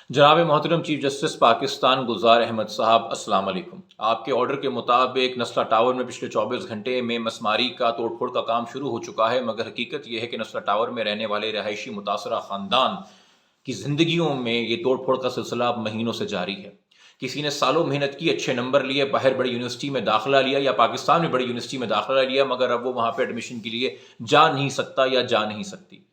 जनाब मोहतरम chief justice Pakistan गुलजार अहमद साहब, अस्सलाम वालेकुम। आपके ऑर्डर के मुताबिक नस्ला टावर में पिछले 24 घंटे में मसमारी का तोड़फोड़ का काम शुरू हो चुका है, मगर हकीकत यह है कि नस्ला टावर में रहने वाले रहायशी मुतासरा ख़ानदान की ज़िंदगियों में ये तोड़फोड़ का सिलसिला अब महीनों से जारी है। किसी ने सालों मेहनत की, अच्छे नंबर लिए, बाहर बड़ी यूनिवर्सिटी में दाखिला लिया या पाकिस्तान में बड़ी यूनिवर्सिटी में दाखिला लिया, मगर अब वो वहाँ पर एडमिशन के लिए जा नहीं सकता या जा नहीं सकती।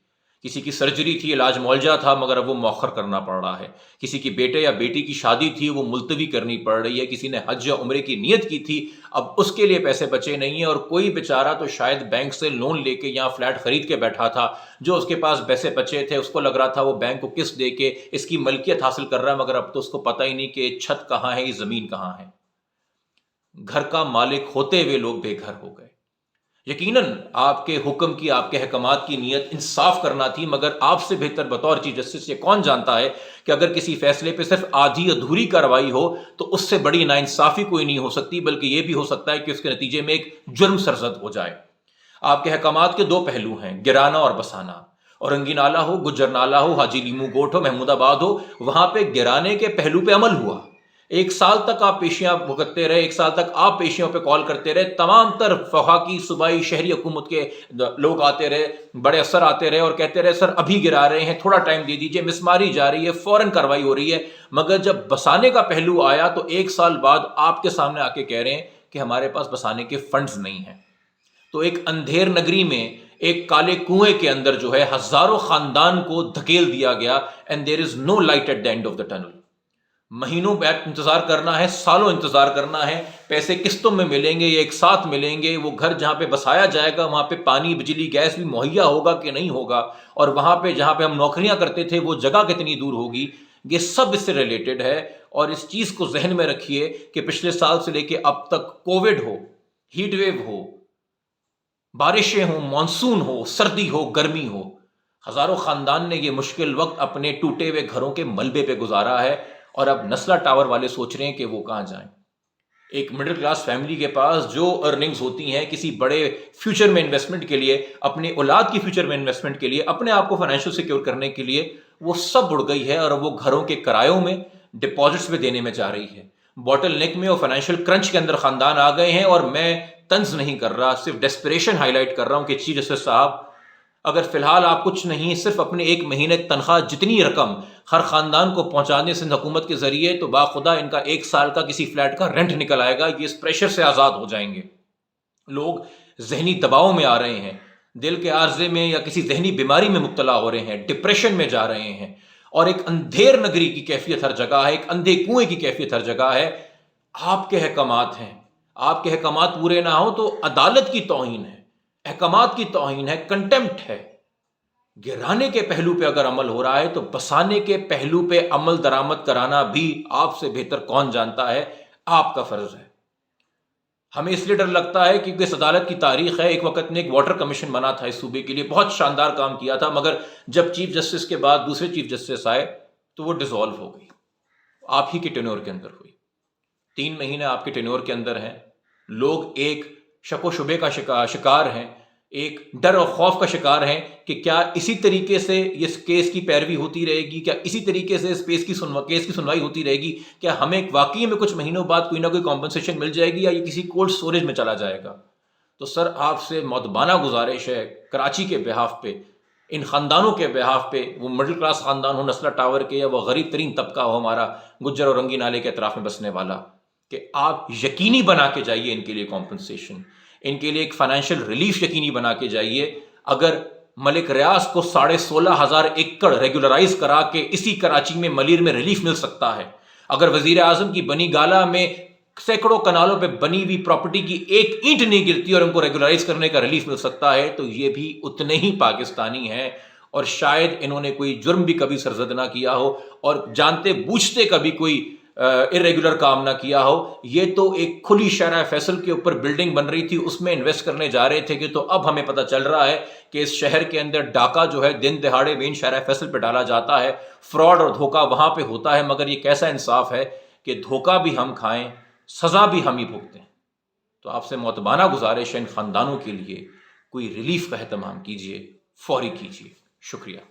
किसी की सर्जरी थी, इलाज मुआवजा था, मगर अब वो मौखर करना पड़ रहा है। किसी की बेटे या बेटी की शादी थी, वो मुलतवी करनी पड़ रही है। किसी ने हज या उम्रे की नीयत की थी, अब उसके लिए पैसे बचे नहीं हैं। और कोई बेचारा तो शायद बैंक से लोन लेके यहाँ फ्लैट खरीद के बैठा था, जो उसके पास पैसे बचे थे उसको लग रहा था वो बैंक को किस्त दे के इसकी मलकियत हासिल कर रहा है, मगर अब तो उसको पता ही नहीं कि छत कहाँ है, ये ज़मीन कहाँ है। घर का मालिक होते हुए लोग बेघर हो गए। यकीनन आपके हुक्म की, आपके अहकामात की नीयत इंसाफ करना थी, मगर आपसे बेहतर बतौर चीफ जस्टिस ये कौन जानता है कि अगर किसी फैसले पे सिर्फ आधी अधूरी कार्रवाई हो तो उससे बड़ी नाइंसाफी कोई नहीं हो सकती, बल्कि ये भी हो सकता है कि उसके नतीजे में एक जुर्म सरजद हो जाए। आपके अहकामात के दो पहलू हैं, गिराना और बसाना। औरंगी नाला हो, गुज्जर नाला हो, हाजी लीमू गोट हो, महमूदाबाद हो, वहां पे गिराने के पहलू पे अमल हुआ। 1 साल तक आप पेशियां भुगतते रहे, 1 साल तक आप पेशियों पे कॉल करते रहे, तमाम तरफ वफाकी सूबाई शहरी हुकूमत के लोग आते रहे, बड़े अफसर आते रहे और कहते रहे सर अभी गिरा रहे हैं, थोड़ा टाइम दे दीजिए, मिसमारी जा रही है, फौरन कार्रवाई हो रही है। मगर जब बसाने का पहलू आया तो 1 साल बाद आपके सामने आके कह रहे हैं कि हमारे पास बसाने के फंड्स नहीं हैं। तो एक अंधेर नगरी में, एक काले कुएं के अंदर जो है हजारों खानदान को धकेल दिया गया, and there is no light at the end of the tunnel. महीनों बैठ इंतजार करना है, सालों इंतजार करना है, पैसे किस्तों में मिलेंगे या एक साथ मिलेंगे, वो घर जहां पे बसाया जाएगा वहां पे पानी बिजली गैस भी मुहैया होगा कि नहीं होगा, और वहां पे जहां पे हम नौकरियां करते थे वो जगह कितनी दूर होगी, ये सब इससे रिलेटेड है। और इस चीज को जहन में रखिए कि पिछले साल से लेके अब तक कोविड हो, हीट वेव हो, बारिशें हो, मानसून हो, सर्दी हो, गर्मी हो, हजारों खानदान ने यह मुश्किल वक्त अपने टूटे हुए घरों के मलबे पे गुजारा है। और अब नस्ला टावर वाले सोच रहे हैं कि वो कहां जाएं। एक मिडिल क्लास फैमिली के पास जो अर्निंग्स होती हैं किसी बड़े फ्यूचर में इन्वेस्टमेंट के लिए, अपने औलाद की फ्यूचर में इन्वेस्टमेंट के लिए, अपने आप को फाइनेंशियल सिक्योर करने के लिए, वो सब उड़ गई है और वो घरों के किरायों में, डिपॉजिट्स में देने में जा रही है। बॉटल नेक में और फाइनेंशियल क्रंच के अंदर खानदान आ गए हैं। और मैं तंज नहीं कर रहा, सिर्फ डेस्परेशन हाईलाइट कर रहा हूं कि चीफ जस्टिस साहब, अगर फिलहाल आप कुछ नहीं, सिर्फ अपने 1 महीने तनख्वाह जितनी रकम हर खानदान को पहुंचा दें सिंध हुकूमत के जरिए, तो बाखुदा इनका 1 साल का किसी फ्लैट का रेंट निकल आएगा। ये इस प्रेशर से आजाद हो जाएंगे। लोग जहनी दबाव में आ रहे हैं, दिल के आर्जे में या किसी जहनी बीमारी में मुब्तला हो रहे हैं, डिप्रेशन में जा रहे हैं, और एक अंधेर नगरी की कैफियत हर जगह है, एक अंधे कुएं की कैफियत हर जगह है। आपके अहकामात हैं, आपके अहकामात पूरे ना हो तो अदालत की तौहीन है, अहकामात की तौहीन है, कंटेम्प्ट है। गिराने के पहलू पे अगर अमल हो रहा है तो बसाने के पहलू पे अमल दरामद कराना भी आपसे बेहतर कौन जानता है, आपका फर्ज है। हमें इसलिए डर लगता है क्योंकि इस अदालत की तारीख है, एक वक्त में एक वाटर कमीशन बना था इस सूबे के लिए, बहुत शानदार काम किया था, मगर जब चीफ जस्टिस के बाद दूसरे चीफ जस्टिस आए तो वो डिसॉल्व हो गई। आप ही के टेन्योर के अंदर हुई। 3 महीने आपके टेन्योर के अंदर हैं, लोग एक शको शुबे का शिकार हैं, एक डर और खौफ का शिकार हैं कि क्या इसी तरीके से इस केस की पैरवी होती रहेगी, क्या इसी तरीके से इस केस की सुनवाई होती रहेगी, क्या हमें वाकई में कुछ महीनों बाद कोई ना कोई कॉम्पनसेशन मिल जाएगी या ये किसी कोल्ड स्टोरेज में चला जाएगा। तो सर आपसे मौदबाना गुजारिश है, कराची के बिहाफ पे, इन खानदानों के बिहाफ पे, वो मिडिल क्लास खानदान हो नस्ला टावर के या वो गरीब तरीन तबका हो हमारा गुज्जर और रंगी नाले के अतराफ में बसने वाला, कि आप यकीनी बना के जाइए इनके लिए कॉम्पनसेशन, इनके लिए एक फाइनेंशियल रिलीफ यकीनी बना के जाइए। अगर मलिक रियाज को 16,500 एकड़ रेगुलराइज करा के इसी कराची में मलीर में रिलीफ मिल सकता है, अगर वजीर आजम की बनी गाला में सैकड़ों कनालों पे बनी हुई प्रॉपर्टी की एक ईंट नहीं गिरती और उनको रेगुलराइज करने का रिलीफ मिल सकता है, तो ये भी उतने ही पाकिस्तानी हैं। और शायद इन्होंने कोई जुर्म भी कभी सरजद ना किया हो और जानते बूझते कभी कोई इरेगुलर काम ना किया हो। ये तो एक खुली शहर फैसल के ऊपर बिल्डिंग बन रही थी, उसमें इन्वेस्ट करने जा रहे थे कि तो अब हमें पता चल रहा है कि इस शहर के अंदर डाका जो है दिन दहाड़े मेन शहर फैसल पे डाला जाता है, फ्रॉड और धोखा वहां पे होता है। मगर ये कैसा इंसाफ है कि धोखा भी हम खाएं, सजा भी हम ही भुगतें। तो आपसे मोतबाना गुजारिश है इन खानदानों के लिए कोई रिलीफ का एहतमाम कीजिए, फौरी कीजिए। शुक्रिया।